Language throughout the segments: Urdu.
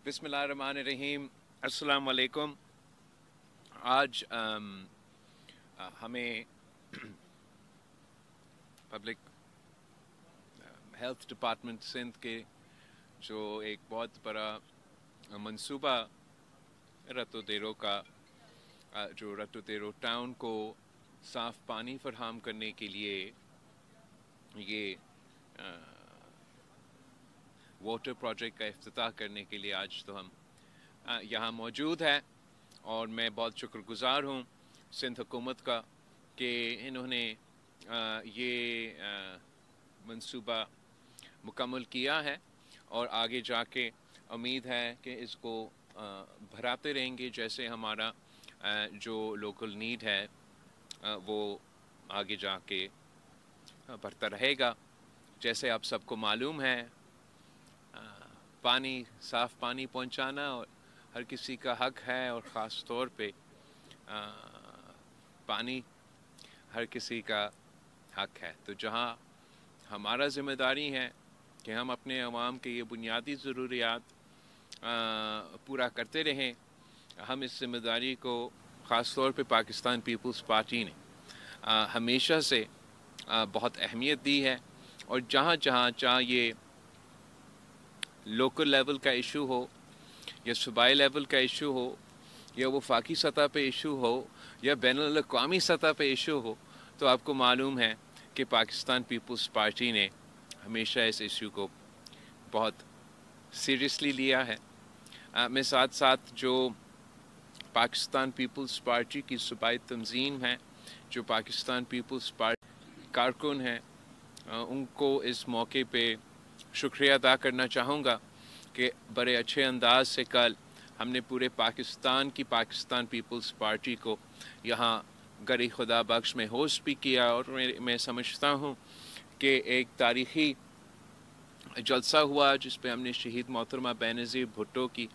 بسم اللہ الرحمن الرحیم. السلام علیکم. آج ہمیں پبلک ہیلتھ ڈپارٹمنٹ سندھ کے جو ایک بہت بڑا منصوبہ رتو دیرو کا جو رتو دیرو ٹاؤن کو صاف پانی فراہم کرنے کے لیے یہ واٹر پروجیکٹ کا افتتاح کرنے کے لیے آج تو ہم یہاں موجود ہیں، اور میں بہت شکر گزار ہوں سندھ حکومت کا کہ انہوں نے یہ منصوبہ مکمل کیا ہے، اور آگے جا کے امید ہے کہ اس کو بڑھاتے رہیں گے، جیسے ہمارا جو لوکل نیڈ ہے وہ آگے جا کے بڑھتا رہے گا. جیسے آپ سب کو معلوم ہے، پانی، صاف پانی پہنچانا اور ہر کسی کا حق ہے، اور خاص طور پہ پانی ہر کسی کا حق ہے. تو جہاں ہمارا ذمہ داری ہے کہ ہم اپنے عوام کے یہ بنیادی ضروریات پورا کرتے رہیں، ہم اس ذمہ داری کو خاص طور پہ پاکستان پیپلز پارٹی نے ہمیشہ سے بہت اہمیت دی ہے. اور جہاں جہاں چاہے یہ لوکل لیول کا ایشو ہو یا صوبائی لیول کا ایشو ہو یا وفاقی سطح پہ ایشو ہو یا بین الاقوامی سطح پہ ایشو ہو، تو آپ کو معلوم ہے کہ پاکستان پیپلز پارٹی نے ہمیشہ اس ایشو کو بہت سیریسلی لیا ہے. میں ساتھ ساتھ جو پاکستان پیپلز پارٹی کی صوبائی تنظیم ہے، جو پاکستان پیپلز پارٹی کارکن ہیں، ان کو اس موقع پہ شکریہ ادا کرنا چاہوں گا کہ بڑے اچھے انداز سے کل ہم نے پورے پاکستان کی پاکستان پیپلز پارٹی کو یہاں گڑھی خدا بخش میں ہوسٹ بھی کیا، اور میں سمجھتا ہوں کہ ایک تاریخی جلسہ ہوا جس پہ ہم نے شہید محترمہ بینظیر بھٹو کی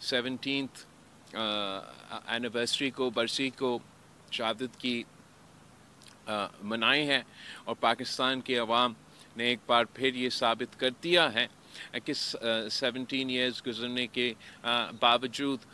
17th اینیورسری کو، برسی کو، شہادت کی منائے ہیں. اور پاکستان کے عوام نے ایک بار پھر یہ ثابت کر دیا ہے کہ 17 ایئرز گزرنے کے باوجود